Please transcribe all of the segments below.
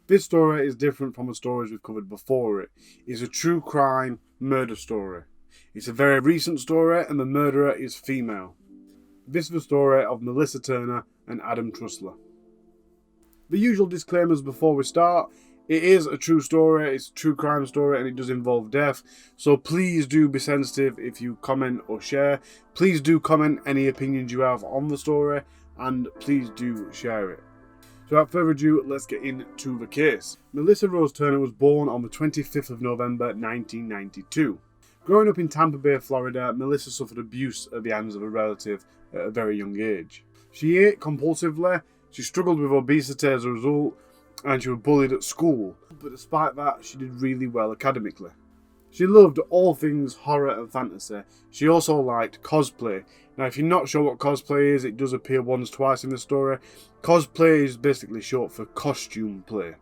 This story is different from the stories we've covered before it. It's a true crime murder story. It's a very recent story and the murderer is female. This is the story of Melissa Turner and Adam Trussler. The usual disclaimers before we start. It is a true story, it's a true crime story, and it does involve death. So please do be sensitive if you comment or share. Please do comment any opinions you have on the story, and please do share it. So without further ado, let's get into the case. Melissa Rose Turner was born on the 25th of November 1992. Growing up in Tampa Bay, Florida, Melissa suffered abuse at the hands of a relative at a very young age. She ate compulsively, she struggled with obesity as a result, and she was bullied at school. But despite that, she did really well academically. She loved all things horror and fantasy. She also liked cosplay. Now, if you're not sure what cosplay is, it does appear once, twice in the story. Cosplay is basically short for costume play.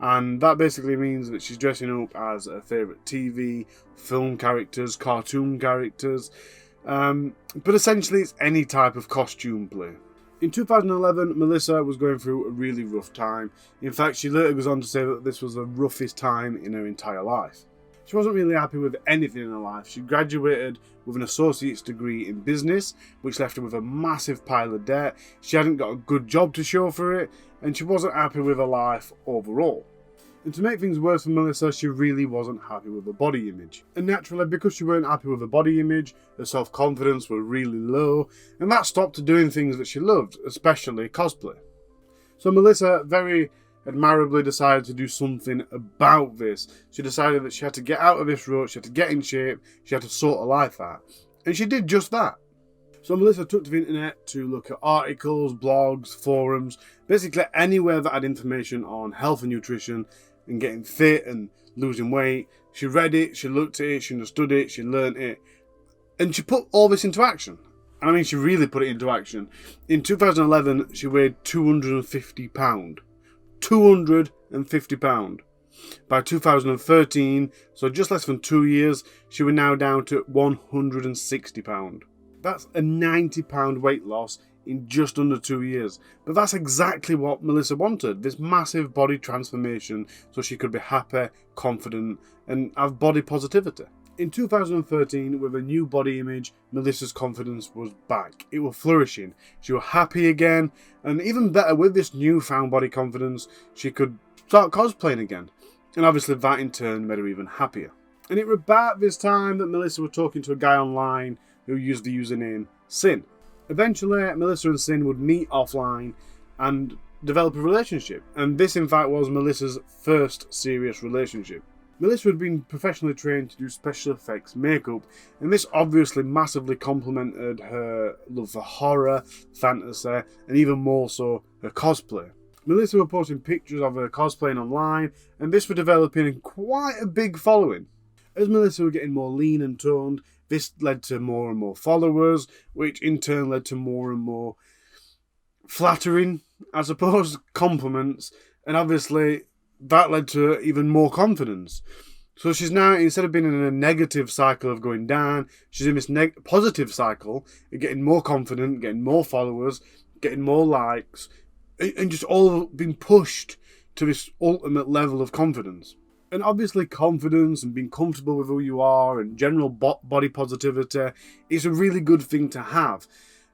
And that basically means that she's dressing up as her favourite TV, film characters, cartoon characters. But essentially, it's any type of costume play. In 2011, Melissa was going through a really rough time. In fact, she later goes on to say that this was the roughest time in her entire life. She wasn't really happy with anything in her life. She graduated with an associate's degree in business, which left her with a massive pile of debt. She hadn't got a good job to show for it, and she wasn't happy with her life overall. And to make things worse for Melissa, she really wasn't happy with her body image. And naturally, because she weren't happy with her body image, her self-confidence was really low, and that stopped her doing things that she loved, especially cosplay. So Melissa very admirably decided to do something about this. She decided that she had to get out of this rut, she had to get in shape, she had to sort her life out. And she did just that. So Melissa took to the internet to look at articles, blogs, forums, basically anywhere that had information on health and nutrition and getting fit and losing weight. She read it, she looked at it, she understood it, she learnt it, and she put all this into action. And I mean, she really put it into action. In 2011, she weighed £250. £250. By 2013, so just less than 2 years, she was now down to £160. That's a £90 weight loss in just under 2 years. But that's exactly what Melissa wanted, this massive body transformation so she could be happy, confident, and have body positivity. In 2013, with a new body image, Melissa's confidence was back. It was flourishing. She was happy again, and even better, with this newfound body confidence, she could start cosplaying again. And obviously that in turn made her even happier. And it was about this time that Melissa was talking to a guy online who used the username Sin. Eventually, Melissa and Sin would meet offline and develop a relationship. And this, in fact, was Melissa's first serious relationship. Melissa had been professionally trained to do special effects makeup, and this obviously massively complemented her love for horror, fantasy, and even more so, her cosplay. Melissa was posting pictures of her cosplaying online, and this was developing quite a big following. As Melissa was getting more lean and toned, this led to more and more followers, which in turn led to more and more flattering, I suppose, compliments, and obviously that led to even more confidence. So she's now, instead of being in a negative cycle of going down, she's in this positive cycle of getting more confident, getting more followers, getting more likes, and just all being pushed to this ultimate level of confidence. And obviously confidence and being comfortable with who you are and general body positivity is a really good thing to have.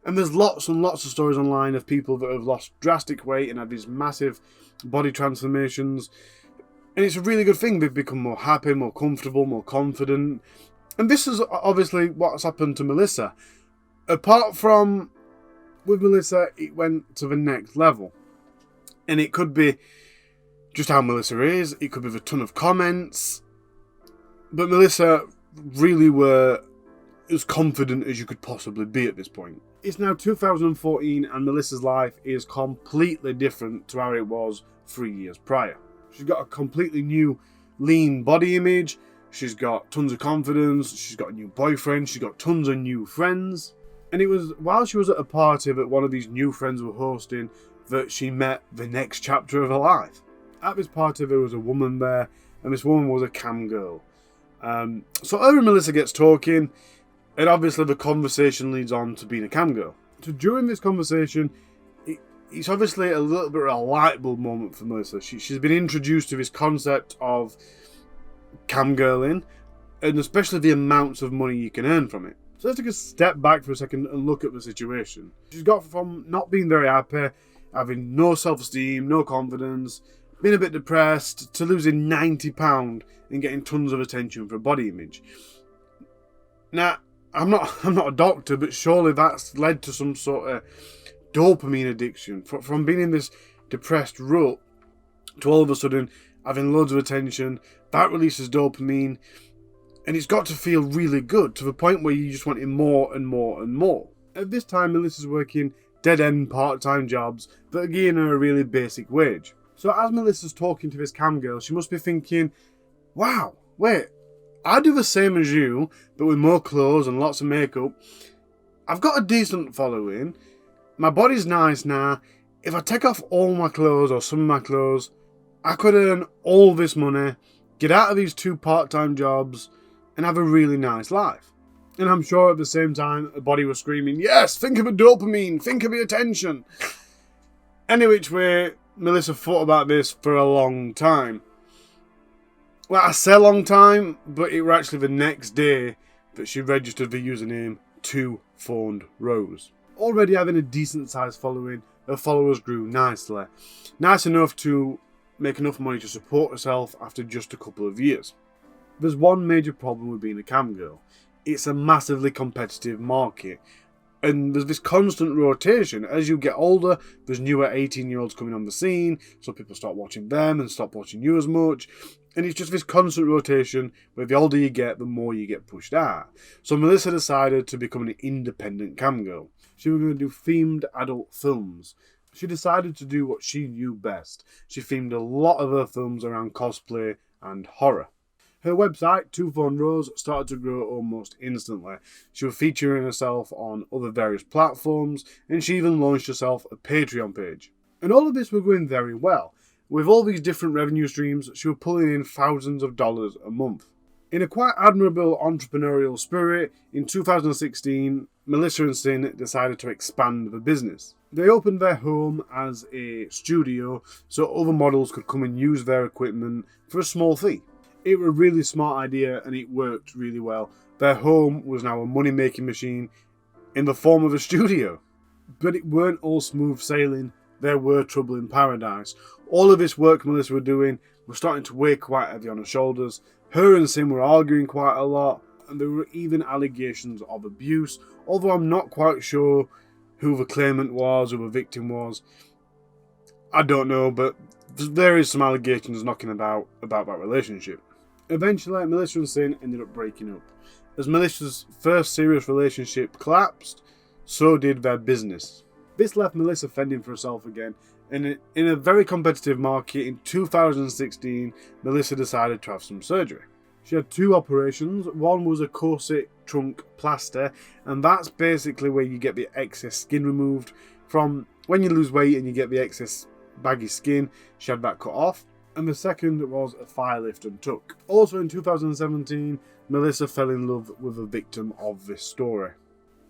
And there's lots and lots of stories online of people that have lost drastic weight and had these massive body transformations. And it's a really good thing. They've become more happy, more comfortable, more confident. And this is obviously what's happened to Melissa. Apart from with Melissa, it went to the next level. And it could be just how Melissa is. It could be a ton of comments. But Melissa really were as confident as you could possibly be at this point. It's now 2014 and Melissa's life is completely different to how it was 3 years prior. She's got a completely new lean body image. She's got tons of confidence. She's got a new boyfriend. She's got tons of new friends. And it was while she was at a party that one of these new friends were hosting that she met the next chapter of her life. At this party there was a woman there, and this woman was a cam girl. So her and Melissa gets talking, and obviously the conversation leads on to being a cam girl. So during this conversation, It's obviously a little bit of a light bulb moment for Melissa. She's been introduced to this concept of camgirling, and especially the amounts of money you can earn from it. So let's take a step back for a second and look at the situation. She's got from not being very happy, having no self-esteem, no confidence, being a bit depressed, to losing £90 and getting tons of attention for body image. Now, I'm not a doctor, but surely that's led to some sort of dopamine addiction. From being in this depressed rut to all of a sudden having loads of attention, that releases dopamine, and it's got to feel really good to the point where you just want it more and more and more. At this time, Melissa's working dead-end part-time jobs that are giving her a really basic wage. So as Melissa's talking to this cam girl, she must be thinking, wow, wait, I do the same as you, but with more clothes and lots of makeup. I've got a decent following. My body's nice now. If I take off all my clothes or some of my clothes, I could earn all this money, get out of these 2 part-time jobs, and have a really nice life. And I'm sure at the same time, the body was screaming, yes, think of the dopamine, think of the attention. Any which way, Melissa thought about this for a long time. Well, I say a long time, but it was actually the next day that she registered the username TwoThorned Rose. Already having a decent sized following, her followers grew nicely. Nice enough to make enough money to support herself after just a couple of years. There's one major problem with being a cam girl. It's a massively competitive market. And there's this constant rotation. As you get older, there's newer 18-year-olds coming on the scene, so people start watching them and stop watching you as much. And it's just this constant rotation where the older you get, the more you get pushed out. So Melissa decided to become an independent cam girl. She was going to do themed adult films. She decided to do what she knew best. She themed a lot of her films around cosplay and horror. Her website, TwoThorned Rose, started to grow almost instantly. She was featuring herself on other various platforms, and she even launched herself a Patreon page. And all of this was going very well. With all these different revenue streams, she was pulling in thousands of dollars a month. In a quite admirable entrepreneurial spirit, in 2016, Melissa and Sin decided to expand the business. They opened their home as a studio so other models could come and use their equipment for a small fee. It was a really smart idea and it worked really well. Their home was now a money-making machine in the form of a studio. But it weren't all smooth sailing. There were trouble in paradise. All of this work Melissa was doing was starting to weigh quite heavy on her shoulders. Her and Sim were arguing quite a lot, and there were even allegations of abuse, although I'm not quite sure who the claimant was, who the victim was. I don't know, but there is some allegations knocking about that relationship. Eventually, Melissa and Sin ended up breaking up. As Melissa's first serious relationship collapsed, so did their business. This left Melissa fending for herself again, and in a very competitive market in 2016, Melissa decided to have some surgery. She had 2 operations. One was a corset trunk plaster, and that's basically where you get the excess skin removed from when you lose weight and you get the excess baggy skin. She had that cut off. And the second was a thigh lift and tuck. Also in 2017, Melissa fell in love with the victim of this story.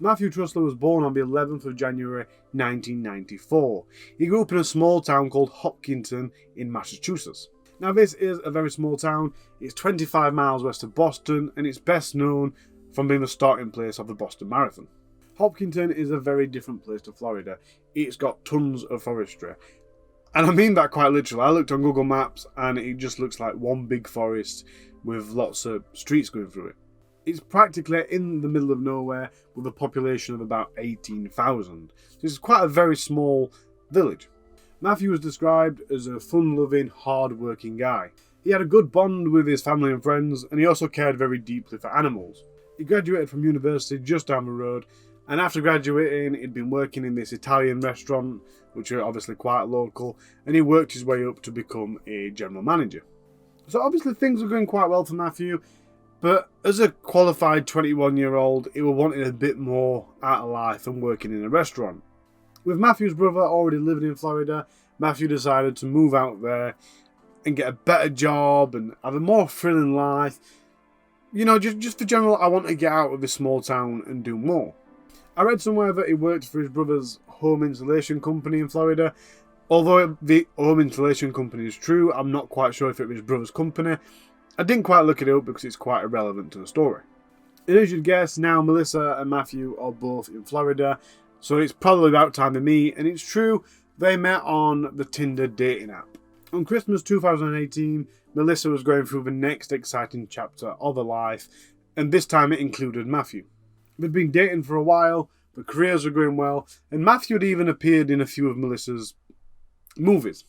Matthew Trussler was born on the 11th of January 1994. He grew up in a small town called Hopkinton in Massachusetts. Now this is a very small town. It's 25 miles west of Boston and it's best known from being the starting place of the Boston Marathon. Hopkinton is a very different place to Florida. It's got tons of forestry. And I mean that quite literally. I looked on Google Maps and it just looks like one big forest with lots of streets going through it. It's practically in the middle of nowhere with a population of about 18,000. So it's quite a very small village. Matthew was described as a fun-loving, hard-working guy. He had a good bond with his family and friends, and he also cared very deeply for animals. He graduated from university just down the road, and after graduating, he'd been working in this Italian restaurant, which are obviously quite local, and he worked his way up to become a general manager. So obviously things were going quite well for Matthew, but as a qualified 21-year-old, he was wanting a bit more out of life than working in a restaurant. With Matthew's brother already living in Florida, Matthew decided to move out there and get a better job and have a more thrilling life. You know, just for general, I want to get out of this small town and do more. I read somewhere that he worked for his brother's home installation company in Florida. Although the home installation company is true, I'm not quite sure if it was his brother's company. I didn't quite look it up because it's quite irrelevant to the story. And as you'd guess, now Melissa and Matthew are both in Florida, so it's probably about time they meet, and it's true, they met on the Tinder dating app. On Christmas 2018, Melissa was going through the next exciting chapter of her life, and this time it included Matthew. They'd been dating for a while, the careers were going well, and Matthew had even appeared in a few of Melissa's movies.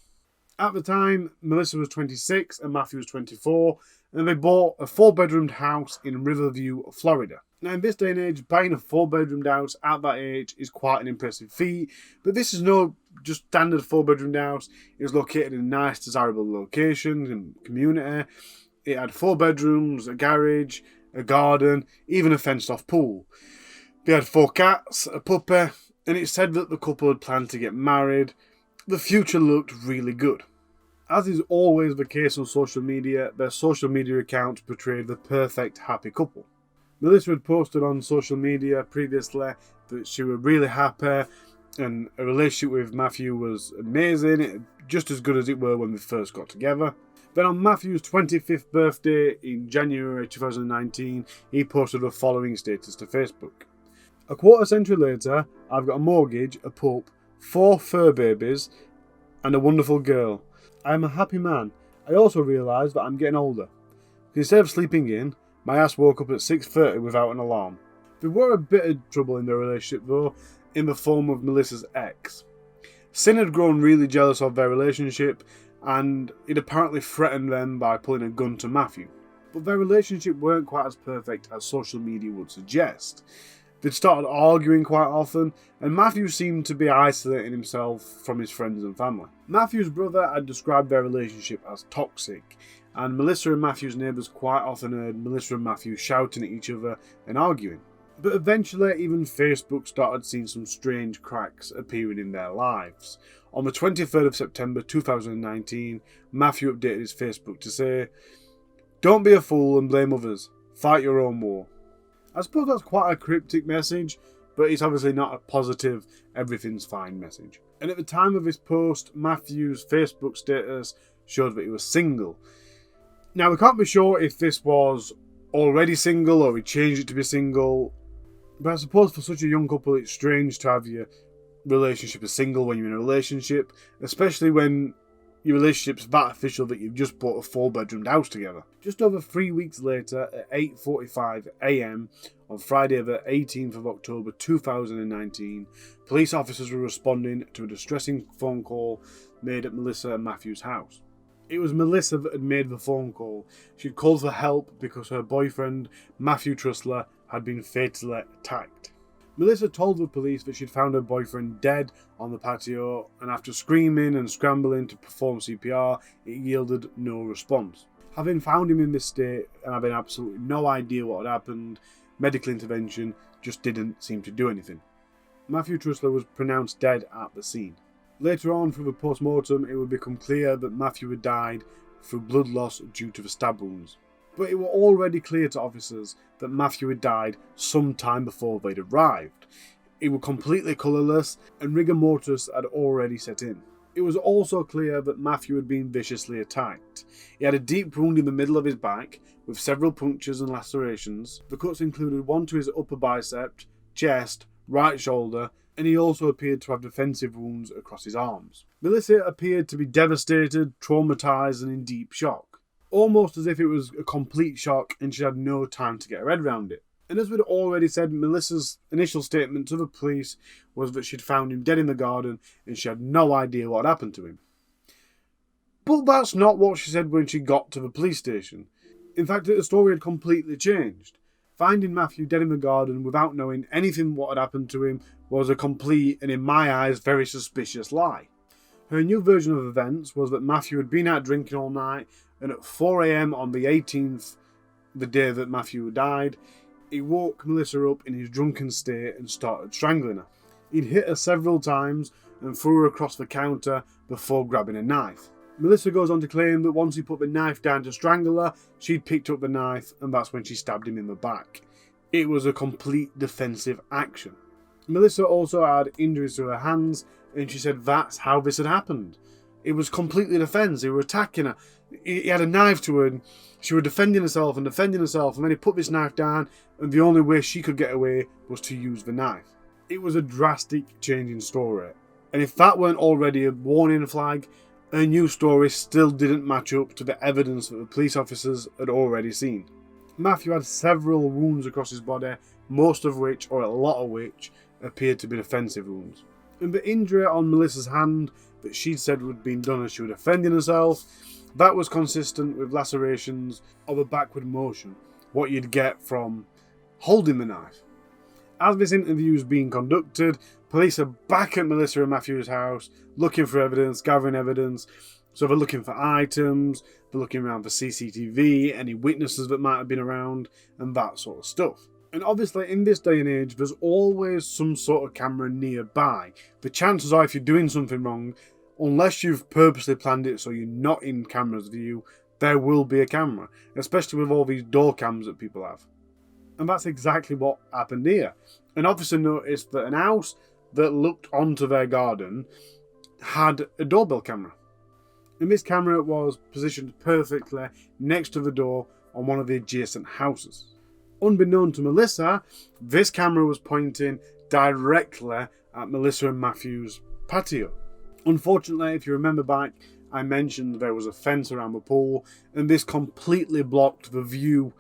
At the time, Melissa was 26 and Matthew was 24, and they bought a 4-bedroomed house in Riverview, Florida. Now, in this day and age, buying a 4-bedroomed house at that age is quite an impressive feat, but this is no just standard 4-bedroomed house. It was located in a nice, desirable location and community. It had 4 bedrooms, a garage, a garden, even a fenced-off pool. They had 4 cats, a puppy, and it said that the couple had planned to get married. The future looked really good. As is always the case on social media, their social media accounts portrayed the perfect happy couple. Melissa had posted on social media previously that she was really happy and a relationship with Matthew was amazing, just as good as it were when they first got together. Then on Matthew's 25th birthday in January 2019, he posted the following status to Facebook. A quarter century later, I've got a mortgage, a pup, 4 fur babies, and a wonderful girl. I am a happy man. I also realise that I'm getting older. Instead of sleeping in, my ass woke up at 6:30 without an alarm. There were a bit of trouble in their relationship though, in the form of Melissa's ex. Sin had grown really jealous of their relationship, and it apparently threatened them by pulling a gun to Matthew. But their relationship weren't quite as perfect as social media would suggest. They'd started arguing quite often, and Matthew seemed to be isolating himself from his friends and family. Matthew's brother had described their relationship as toxic, and Melissa and Matthew's neighbours quite often heard Melissa and Matthew shouting at each other and arguing. But eventually, even Facebook started seeing some strange cracks appearing in their lives. On the 23rd of September 2019, Matthew updated his Facebook to say, "Don't be a fool and blame others. Fight your own war." I suppose that's quite a cryptic message, but it's obviously not a positive, everything's fine message. And at the time of this post, Matthew's Facebook status showed that he was single. Now, we can't be sure if this was already single or he changed it to be single, but I suppose for such a young couple it's strange to have your relationship as single when you're in a relationship, especially when your relationship's that official that you've just bought a 4-bedroomed house together. Just over 3 weeks later, at 8:45 AM on Friday the 18th of October 2019, police officers were responding to a distressing phone call made at Melissa and Matthew's house. It was Melissa that had made the phone call. She'd called for help because her boyfriend, Matthew Trussler, had been fatally attacked. Melissa told the police that she'd found her boyfriend dead on the patio, and after screaming and scrambling to perform CPR, it yielded no response. Having found him in this state and having absolutely no idea what had happened, medical intervention just didn't seem to do anything. Matthew Trussler was pronounced dead at the scene. Later on, through the post-mortem, it would become clear that Matthew had died through blood loss due to the stab wounds. But it was already clear to officers that Matthew had died some time before they'd arrived. He was completely colourless, and rigor mortis had already set in. It was also clear that Matthew had been viciously attacked. He had a deep wound in the middle of his back, with several punctures and lacerations. The cuts included one to his upper bicep, chest, right shoulder, and he also appeared to have defensive wounds across his arms. Melissa appeared to be devastated, traumatised, and in deep shock. Almost as if it was a complete shock and she had no time to get her head around it. And as we'd already said, Melissa's initial statement to the police was that she'd found him dead in the garden and she had no idea what happened to him. But that's not what she said when she got to the police station. In fact, the story had completely changed. Finding Matthew dead in the garden without knowing anything what had happened to him was a complete and, in my eyes, very suspicious lie. Her new version of events was that Matthew had been out drinking all night, and at 4 AM on the 18th, the day that Matthew died, he woke Melissa up in his drunken state and started strangling her. He'd hit her several times and threw her across the counter before grabbing a knife. Melissa goes on to claim that once he put the knife down to strangle her, she'd picked up the knife and that's when she stabbed him in the back. It was a complete defensive action. Melissa also had injuries to her hands, and she said that's how this had happened. It was completely defense. They were attacking her. He had a knife to her, and she was defending herself, and then he put this knife down, and the only way she could get away was to use the knife. It was a drastic change in story, and if that weren't already a warning flag, her new story still didn't match up to the evidence that the police officers had already seen. Matthew had several wounds across his body, most of which, or a lot of which, appeared to be defensive wounds. And the injury on Melissa's hand that she'd said would been done as she was defending herself, that was consistent with lacerations of a backward motion, what you'd get from holding the knife. As this interview is being conducted, police are back at Melissa and Matthew's house, looking for evidence, gathering evidence. So they're looking for items, they're looking around for CCTV, any witnesses that might have been around, and that sort of stuff. And obviously, in this day and age, there's always some sort of camera nearby. The chances are, if you're doing something wrong, unless you've purposely planned it so you're not in camera's view, there will be a camera, especially with all these door cams that people have. And that's exactly what happened here. An officer noticed that an house that looked onto their garden had a doorbell camera. And this camera was positioned perfectly next to the door on one of the adjacent houses. Unbeknown to Melissa, this camera was pointing directly at Melissa and Matthew's patio. Unfortunately, if you remember back, I mentioned there was a fence around the pool, and this completely blocked the view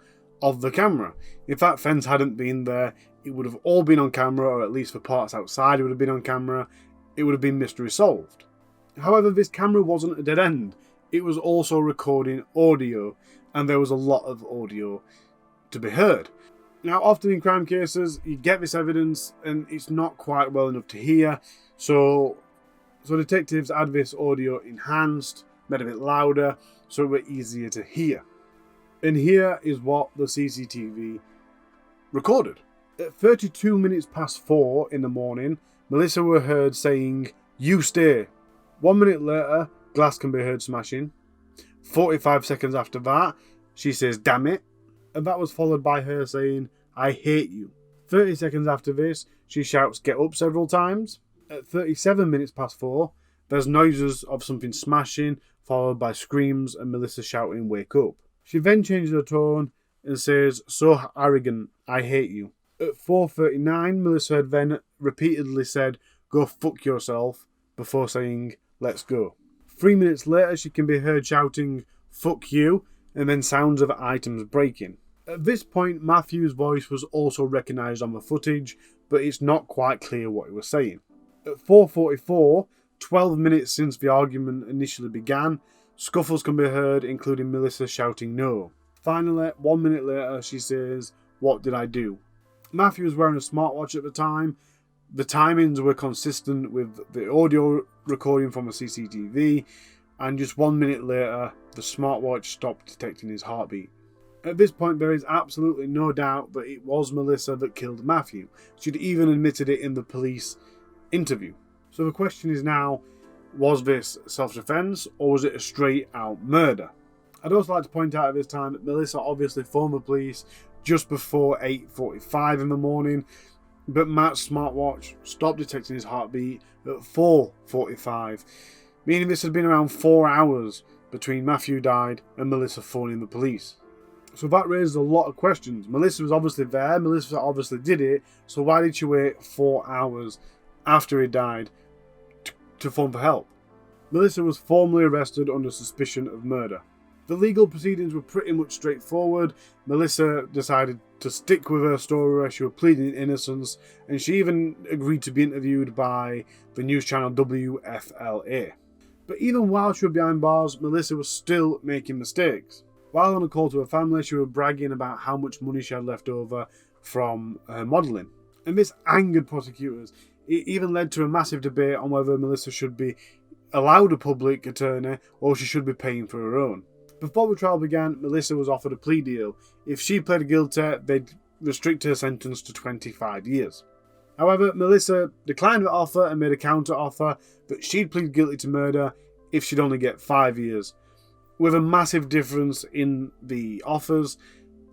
of the camera. If that fence hadn't been there, it would have all been on camera, or at least the parts outside it would have been on camera. It would have been mystery solved. However, this camera wasn't a dead end. It was also recording audio, and there was a lot of audio to be heard. Now, often in crime cases, you get this evidence, and it's not quite well enough to hear, so detectives had this audio enhanced, made a bit louder, so it were easier to hear. And here is what the CCTV recorded. At 32 minutes past 4 in the morning, Melissa were heard saying, "You stay." 1 minute later, glass can be heard smashing. 45 seconds after that, she says, "Damn it." And that was followed by her saying, "I hate you." 30 seconds after this, she shouts, "Get up," several times. At 37 minutes past 4, there's noises of something smashing, followed by screams and Melissa shouting, "Wake up." She then changes her tone and says, "So arrogant, I hate you." At 4:39, Melissa had then repeatedly said, "Go fuck yourself," before saying, "Let's go." 3 minutes later, she can be heard shouting, "Fuck you," and then sounds of items breaking. At this point, Matthew's voice was also recognised on the footage, but it's not quite clear what he was saying. At 4:44, 12 minutes since the argument initially began, scuffles can be heard, including Melissa shouting "no." Finally, 1 minute later, she says, "What did I do?" Matthew was wearing a smartwatch at the time. The timings were consistent with the audio recording from the CCTV, and just 1 minute later, the smartwatch stopped detecting his heartbeat. At this point, there is absolutely no doubt that it was Melissa that killed Matthew. She'd even admitted it in the police interview. So the question is now, was this self-defense or was it a straight-out murder? I'd also like to point out at this time that Melissa obviously phoned the police just before 8:45 in the morning, but Matt's smartwatch stopped detecting his heartbeat at 4:45, meaning this had been around 4 hours between Matthew died and Melissa phoning the police. So that raises a lot of questions. Melissa was obviously there, Melissa obviously did it, so why did she wait 4 hours after he died to phone for help? Melissa was formally arrested under suspicion of murder. The legal proceedings were pretty much straightforward. Melissa decided to stick with her story where she was pleading innocence, and she even agreed to be interviewed by the news channel WFLA. But even while she was behind bars, Melissa was still making mistakes. While on a call to her family, she was bragging about how much money she had left over from her modelling. And this angered prosecutors. It even led to a massive debate on whether Melissa should be allowed a public attorney or she should be paying for her own. Before the trial began, Melissa was offered a plea deal. If she pled guilty, they'd restrict her sentence to 25 years. However, Melissa declined the offer and made a counter offer that she'd plead guilty to murder if she'd only get 5 years. With a massive difference in the offers,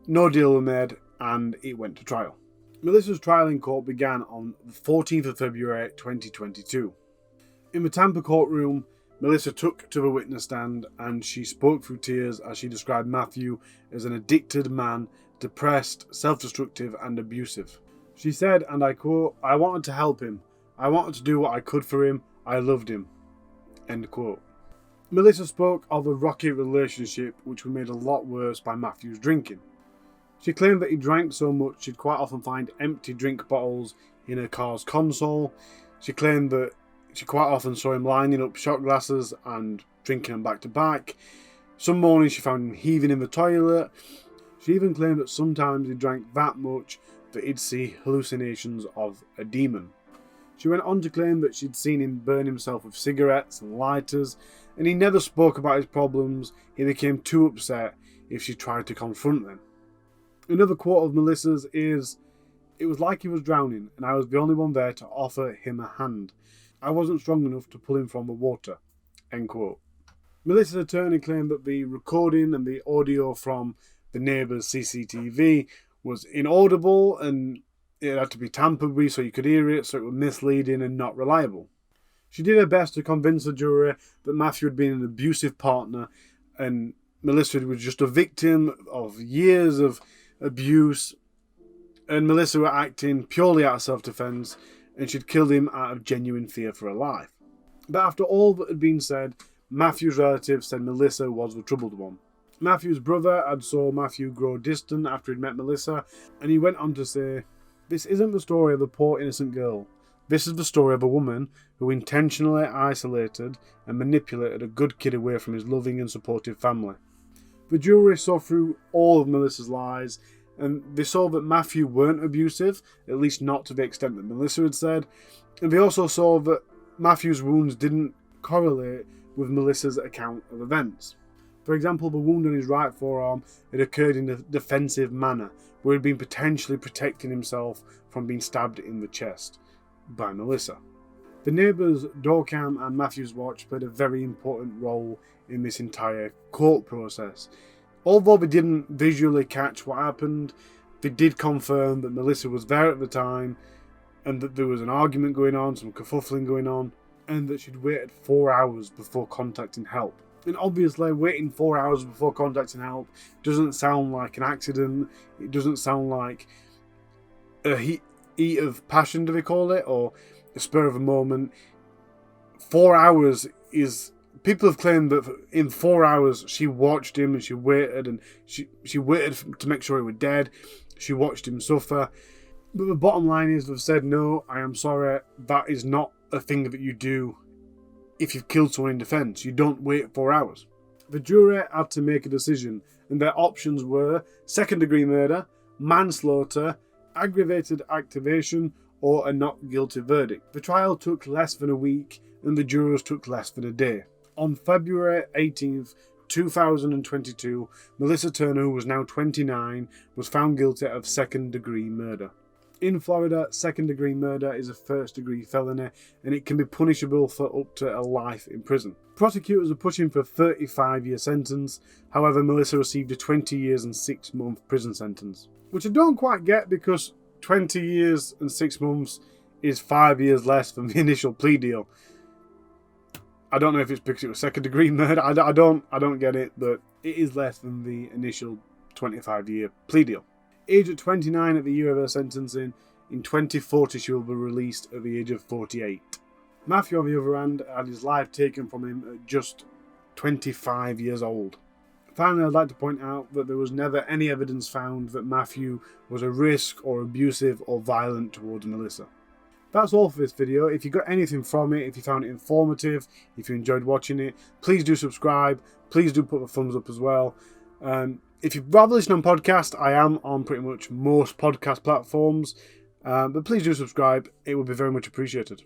no deal was made and it went to trial. Melissa's trial in court began on the 14th of February 2022. In the Tampa courtroom, Melissa took to the witness stand and she spoke through tears as she described Matthew as an addicted man, depressed, self-destructive and abusive. She said, and I quote, "I wanted to help him. I wanted to do what I could for him. I loved him." End quote. Melissa spoke of a rocky relationship which was made a lot worse by Matthew's drinking. She claimed that he drank so much she'd quite often find empty drink bottles in her car's console. She claimed that she quite often saw him lining up shot glasses and drinking them back to back. Some mornings she found him heaving in the toilet. She even claimed that sometimes he drank that much that he'd see hallucinations of a demon. She went on to claim that she'd seen him burn himself with cigarettes and lighters, and he never spoke about his problems. He became too upset if she tried to confront them. Another quote of Melissa's is, "It was like he was drowning, and I was the only one there to offer him a hand. I wasn't strong enough to pull him from the water." End quote. Melissa's attorney claimed that the recording and the audio from the neighbour's CCTV was inaudible and it had to be tampered with so you could hear it, so it was misleading and not reliable. She did her best to convince the jury that Matthew had been an abusive partner and Melissa was just a victim of years of abuse, and Melissa were acting purely out of self-defence and she'd killed him out of genuine fear for her life. But after all that had been said, Matthew's relatives said Melissa was the troubled one. Matthew's brother had saw Matthew grow distant after he'd met Melissa, and he went on to say, "This isn't the story of a poor innocent girl. This is the story of a woman who intentionally isolated and manipulated a good kid away from his loving and supportive family." The jury saw through all of Melissa's lies, and they saw that Matthew weren't abusive, at least not to the extent that Melissa had said, and they also saw that Matthew's wounds didn't correlate with Melissa's account of events. For example, the wound on his right forearm had occurred in a defensive manner, where he'd been potentially protecting himself from being stabbed in the chest by Melissa. The neighbours' doorcam and Matthew's watch played a very important role in this entire court process. Although they didn't visually catch what happened, they did confirm that Melissa was there at the time and that there was an argument going on, some kerfuffling going on, and that she'd waited 4 hours before contacting help. And obviously, waiting 4 hours before contacting help doesn't sound like an accident. It doesn't sound like a heat of passion, do they call it, or a spur of a moment. 4 hours is... People have claimed that in 4 hours she watched him and she waited, and she waited to make sure he was dead. She watched him suffer. But the bottom line is they've said, no, I am sorry, that is not a thing that you do if you've killed someone in defence. You don't wait 4 hours. The jury had to make a decision, and their options were second-degree murder, manslaughter, aggravated activation, or a not guilty verdict. The trial took less than a week, and the jurors took less than a day. On February 18th, 2022, Melissa Turner, who was now 29, was found guilty of second-degree murder. In Florida, second-degree murder is a first-degree felony, and it can be punishable for up to a life in prison. Prosecutors are pushing for a 35-year sentence. However, Melissa received a 20 years and 6-month prison sentence, which I don't quite get, because 20 years and 6 months is 5 years less than the initial plea deal. I don't know if it's because it was second-degree murder. I don't get it, but it is less than the initial 25-year plea deal. Aged at 29 at the year of her sentencing, in 2040 she will be released at the age of 48. Matthew, on the other hand, had his life taken from him at just 25 years old. Finally, I'd like to point out that there was never any evidence found that Matthew was a risk or abusive or violent towards Melissa. That's all for this video. If you got anything from it, if you found it informative, if you enjoyed watching it, please do subscribe. Please do put a thumbs up as well. If you'd rather listen on podcast, I am on pretty much most podcast platforms. But please do subscribe. It would be very much appreciated.